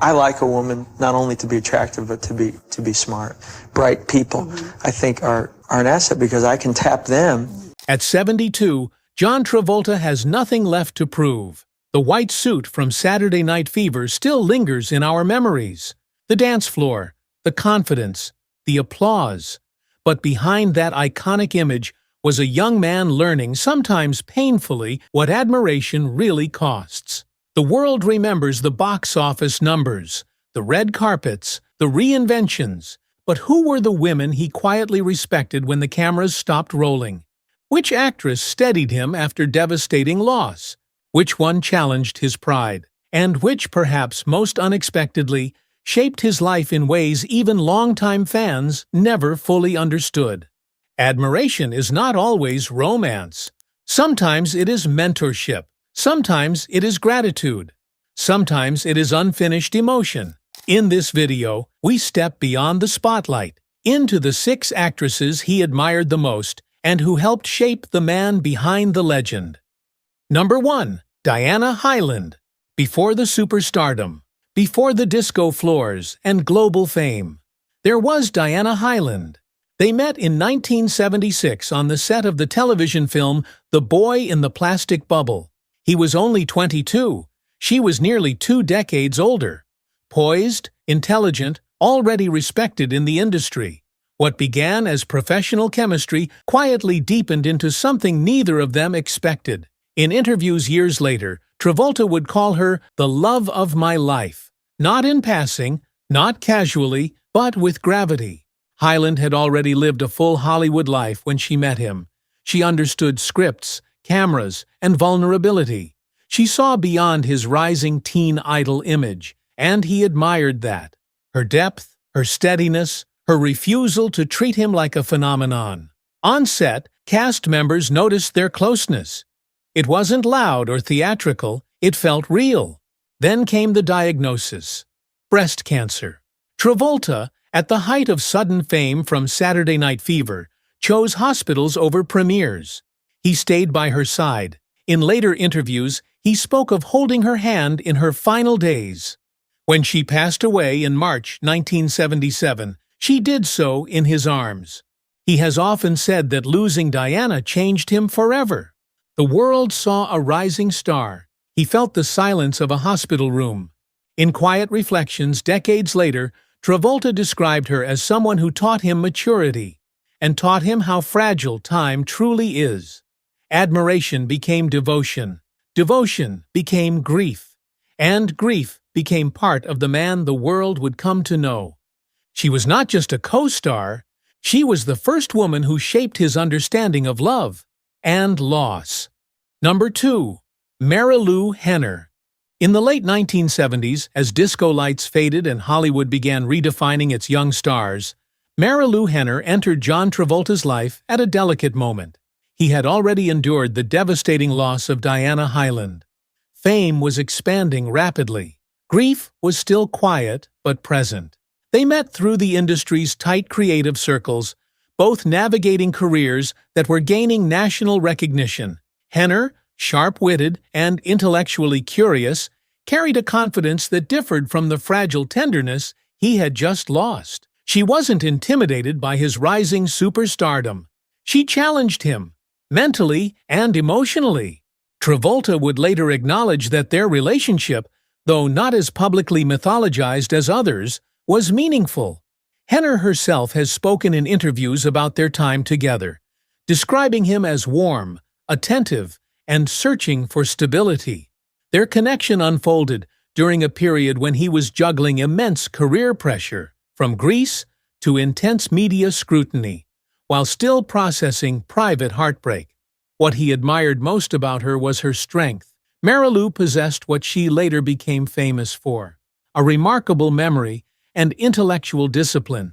I like a woman not only to be attractive, but to be smart. Bright people, I think, are an asset because I can tap them. At 72, John Travolta has nothing left to prove. The white suit from Saturday Night Fever still lingers in our memories. The dance floor, the confidence, the applause. But behind that iconic image was a young man learning, sometimes painfully, what admiration really costs. The world remembers the box office numbers, the red carpets, the reinventions. But who were the women he quietly respected when the cameras stopped rolling? Which actress steadied him after devastating loss? Which one challenged his pride? And which, perhaps most unexpectedly, shaped his life in ways even longtime fans never fully understood? Admiration is not always romance. Sometimes it is mentorship. Sometimes it is gratitude. Sometimes it is unfinished emotion. In this video, we step beyond the spotlight, into the 6 actresses he admired the most and who helped shape the man behind the legend. Number 1. Diana Hyland. Before the superstardom, before the disco floors and global fame, there was Diana Hyland. They met in 1976 on the set of the television film The Boy in the Plastic Bubble. He was only 22. She was nearly 2 decades older. Poised, intelligent, already respected in the industry. What began as professional chemistry quietly deepened into something neither of them expected. In interviews years later, Travolta would call her the love of my life. Not in passing, not casually, but with gravity. Hyland had already lived a full Hollywood life when she met him. She understood scripts, cameras, and vulnerability. She saw beyond his rising teen idol image, and he admired that. Her depth, her steadiness, her refusal to treat him like a phenomenon. On set, cast members noticed their closeness. It wasn't loud or theatrical, it felt real. Then came the diagnosis: breast cancer. Travolta, at the height of sudden fame from Saturday Night Fever, chose hospitals over premieres. He stayed by her side. In later interviews, he spoke of holding her hand in her final days. When she passed away in March 1977, she did so in his arms. He has often said that losing Diana changed him forever. The world saw a rising star. He felt the silence of a hospital room. In quiet reflections decades later, Travolta described her as someone who taught him maturity and taught him how fragile time truly is. Admiration became devotion. Devotion became grief. And grief became part of the man the world would come to know. She was not just a co-star, she was the first woman who shaped his understanding of love and loss. Number 2. Marilu Henner. In the late 1970s, as disco lights faded and Hollywood began redefining its young stars, Marilu Henner entered John Travolta's life at a delicate moment. He had already endured the devastating loss of Diana Hyland. Fame was expanding rapidly. Grief was still quiet but present. They met through the industry's tight creative circles, both navigating careers that were gaining national recognition. Henner, sharp-witted and intellectually curious, carried a confidence that differed from the fragile tenderness he had just lost. She wasn't intimidated by his rising superstardom. She challenged him, mentally and emotionally. Travolta would later acknowledge that their relationship, though not as publicly mythologized as others, was meaningful. Henner herself has spoken in interviews about their time together, describing him as warm, attentive, and searching for stability. Their connection unfolded during a period when he was juggling immense career pressure, from Grease to intense media scrutiny, while still processing private heartbreak. What he admired most about her was her strength. Marilu possessed what she later became famous for: a remarkable memory and intellectual discipline.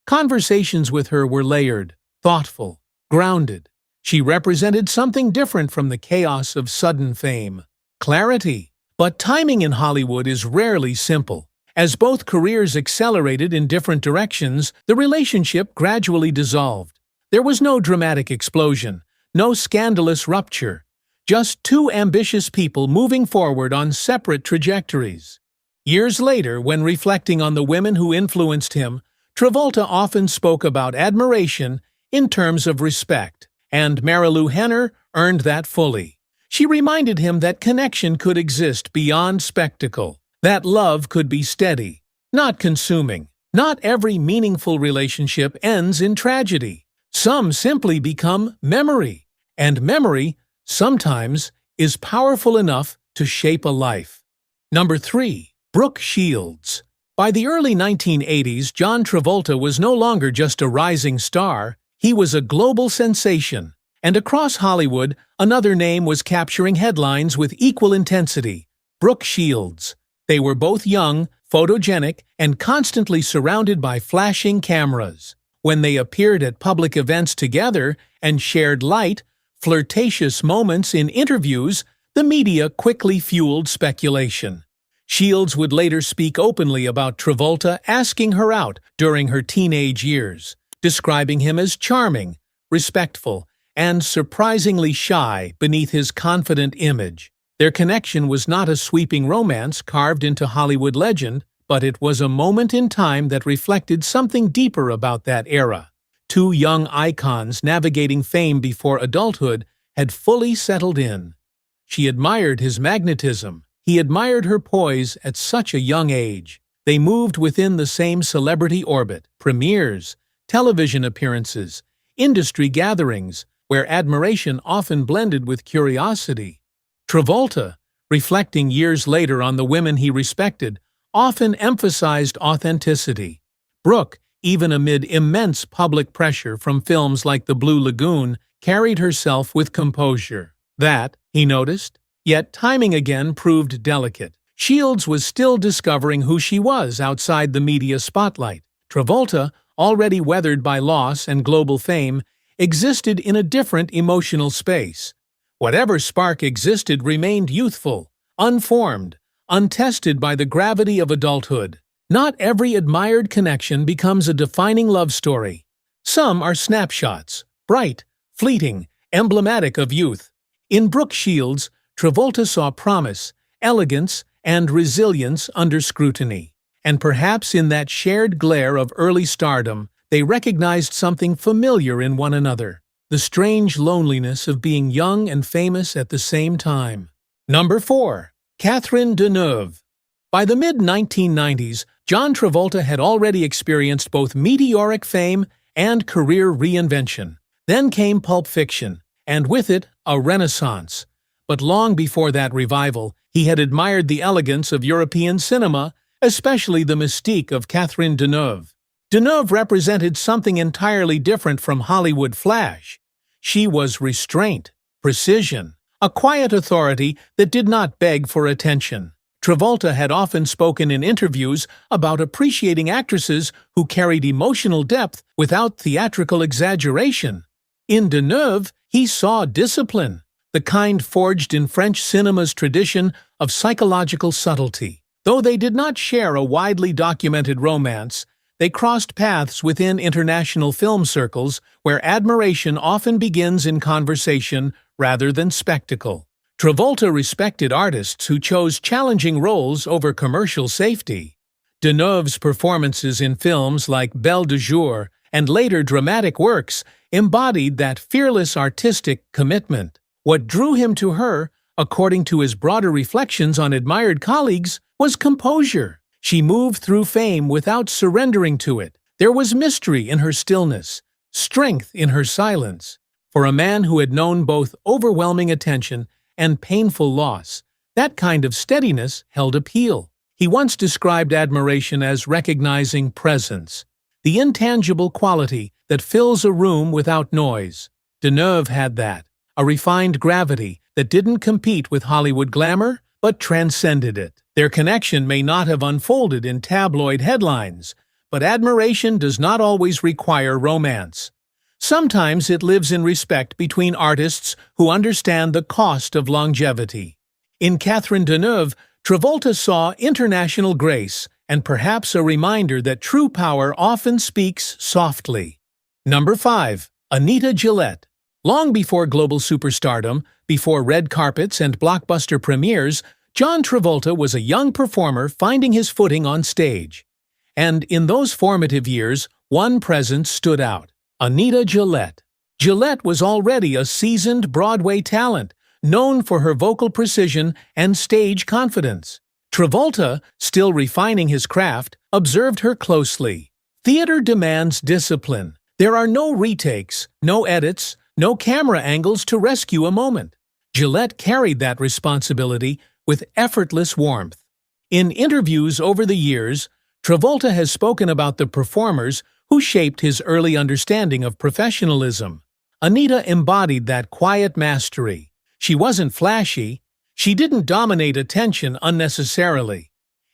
Conversations with her were layered, thoughtful, grounded. She represented something different from the chaos of sudden fame: clarity. But timing in Hollywood is rarely simple. As both careers accelerated in different directions, the relationship gradually dissolved. There was no dramatic explosion, no scandalous rupture, just two ambitious people moving forward on separate trajectories. Years later, when reflecting on the women who influenced him, Travolta often spoke about admiration in terms of respect, and Marilu Henner earned that fully. She reminded him that connection could exist beyond spectacle, that love could be steady, not consuming. Not every meaningful relationship ends in tragedy. Some simply become memory, and memory, sometimes, is powerful enough to shape a life. Number 3. Brooke Shields. By the early 1980s, John Travolta was no longer just a rising star, he was a global sensation. And across Hollywood, another name was capturing headlines with equal intensity: Brooke Shields. They were both young, photogenic, and constantly surrounded by flashing cameras. When they appeared at public events together and shared light, flirtatious moments in interviews, the media quickly fueled speculation. Shields would later speak openly about Travolta asking her out during her teenage years, describing him as charming, respectful, and surprisingly shy beneath his confident image. Their connection was not a sweeping romance carved into Hollywood legend, but it was a moment in time that reflected something deeper about that era. Two young icons navigating fame before adulthood had fully settled in. She admired his magnetism. He admired her poise at such a young age. They moved within the same celebrity orbit: premieres, television appearances, industry gatherings, where admiration often blended with curiosity. Travolta, reflecting years later on the women he respected, often emphasized authenticity. Brooke, even amid immense public pressure from films like The Blue Lagoon, carried herself with composure. That, he noticed, yet timing again proved delicate. Shields was still discovering who she was outside the media spotlight. Travolta, already weathered by loss and global fame, existed in a different emotional space. Whatever spark existed remained youthful, unformed, untested by the gravity of adulthood. Not every admired connection becomes a defining love story. Some are snapshots, bright, fleeting, emblematic of youth. In Brooke Shields, Travolta saw promise, elegance, and resilience under scrutiny. And perhaps in that shared glare of early stardom, they recognized something familiar in one another: the strange loneliness of being young and famous at the same time. Number 4. Catherine Deneuve. By the mid-1990s, John Travolta had already experienced both meteoric fame and career reinvention. Then came Pulp Fiction, and with it, a renaissance. But long before that revival, he had admired the elegance of European cinema, especially the mystique of Catherine Deneuve. Deneuve represented something entirely different from Hollywood flash. She was restraint, precision, a quiet authority that did not beg for attention. Travolta had often spoken in interviews about appreciating actresses who carried emotional depth without theatrical exaggeration. In Deneuve, he saw discipline, the kind forged in French cinema's tradition of psychological subtlety. Though they did not share a widely documented romance, they crossed paths within international film circles where admiration often begins in conversation rather than spectacle. Travolta respected artists who chose challenging roles over commercial safety. Deneuve's performances in films like Belle de Jour and later dramatic works embodied that fearless artistic commitment. What drew him to her, according to his broader reflections on admired colleagues, was composure. She moved through fame without surrendering to it. There was mystery in her stillness, strength in her silence. For a man who had known both overwhelming attention and painful loss, that kind of steadiness held appeal. He once described admiration as recognizing presence, the intangible quality that fills a room without noise. Deneuve had that, a refined gravity that didn't compete with Hollywood glamour, but transcended it. Their connection may not have unfolded in tabloid headlines, but admiration does not always require romance. Sometimes it lives in respect between artists who understand the cost of longevity. In Catherine Deneuve, Travolta saw international grace and perhaps a reminder that true power often speaks softly. Number 5. Anita Gillette. Long before global superstardom, before red carpets and blockbuster premieres, John Travolta was a young performer finding his footing on stage. And in those formative years, one presence stood out: Anita Gillette. Gillette was already a seasoned Broadway talent, known for her vocal precision and stage confidence. Travolta, still refining his craft, observed her closely. Theater demands discipline. There are no retakes, no edits, no camera angles to rescue a moment. Gillette carried that responsibility with effortless warmth. In interviews over the years, Travolta has spoken about the performers who shaped his early understanding of professionalism. Anita embodied that quiet mastery. She wasn't flashy. She didn't dominate attention unnecessarily.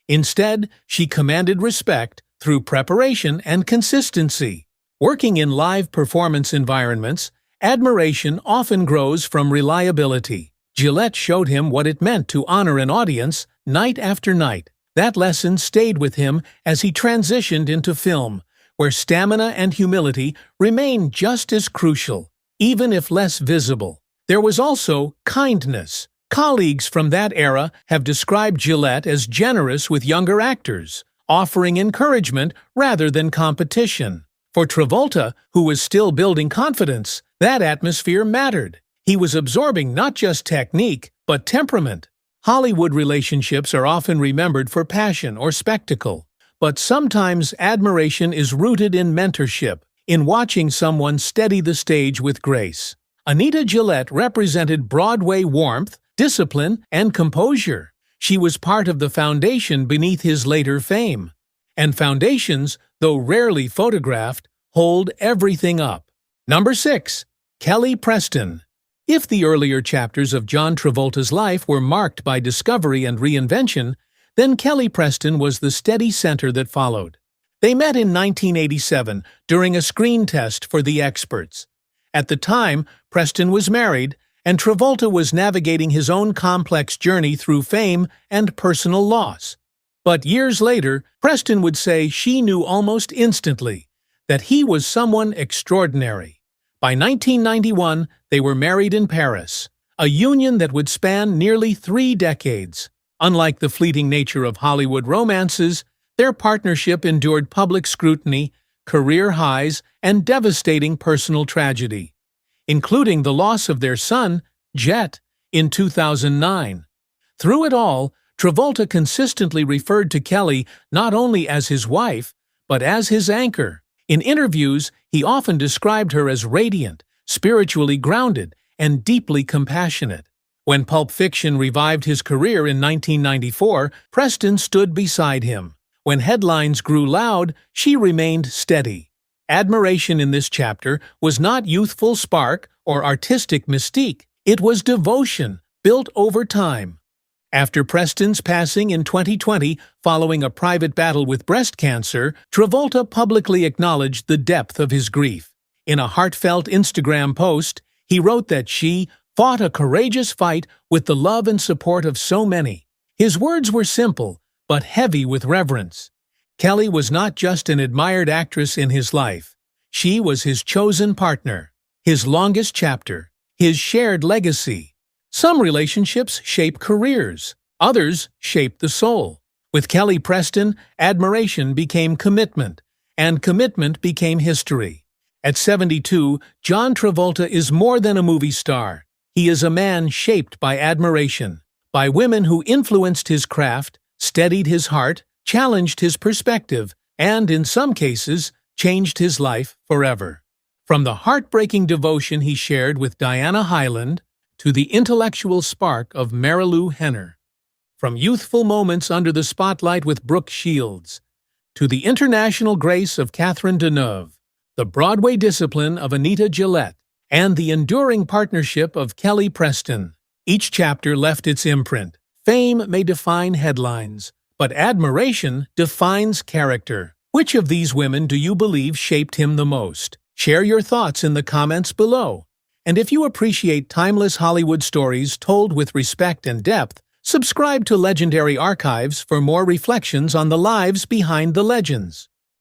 Instead, she commanded respect through preparation and consistency. Working in live performance environments, admiration often grows from reliability. Gillette showed him what it meant to honor an audience night after night. That lesson stayed with him as he transitioned into film, where stamina and humility remain just as crucial, even if less visible. There was also kindness. Colleagues from that era have described Gillette as generous with younger actors, offering encouragement rather than competition. For Travolta, who was still building confidence, that atmosphere mattered. He was absorbing not just technique, but temperament. Hollywood relationships are often remembered for passion or spectacle, but sometimes admiration is rooted in mentorship, in watching someone steady the stage with grace. Anita Gillette represented Broadway warmth, discipline, and composure. She was part of the foundation beneath his later fame. And foundations, though rarely photographed, hold everything up. Number 6. Kelly Preston. If the earlier chapters of John Travolta's life were marked by discovery and reinvention, then Kelly Preston was the steady center that followed. They met in 1987 during a screen test for The Experts. At the time, Preston was married, and Travolta was navigating his own complex journey through fame and personal loss. But years later, Preston would say she knew almost instantly that he was someone extraordinary. By 1991, they were married in Paris, a union that would span nearly 3 decades. Unlike the fleeting nature of Hollywood romances, their partnership endured public scrutiny, career highs, and devastating personal tragedy, including the loss of their son, Jet, in 2009. Through it all, Travolta consistently referred to Kelly not only as his wife, but as his anchor. In interviews, he often described her as radiant, spiritually grounded, and deeply compassionate. When Pulp Fiction revived his career in 1994, Preston stood beside him. When headlines grew loud, she remained steady. Admiration in this chapter was not youthful spark or artistic mystique. It was devotion, built over time. After Preston's passing in 2020, following a private battle with breast cancer, Travolta publicly acknowledged the depth of his grief. In a heartfelt Instagram post, he wrote that she fought a courageous fight with the love and support of so many. His words were simple, but heavy with reverence. Kelly was not just an admired actress in his life. She was his chosen partner, his longest chapter, his shared legacy. Some relationships shape careers, others shape the soul. With Kelly Preston, admiration became commitment, and commitment became history. At 72, John Travolta is more than a movie star. He is a man shaped by admiration, by women who influenced his craft, steadied his heart, challenged his perspective, and, in some cases, changed his life forever. From the heartbreaking devotion he shared with Diana Hyland to the intellectual spark of Marilu Henner, from youthful moments under the spotlight with Brooke Shields to the international grace of Catherine Deneuve, the Broadway discipline of Anita Gillette, and the enduring partnership of Kelly Preston. Each chapter left its imprint. Fame may define headlines, but admiration defines character. Which of these women do you believe shaped him the most? Share your thoughts in the comments below. And if you appreciate timeless Hollywood stories told with respect and depth, subscribe to Legendary Archives for more reflections on the lives behind the legends.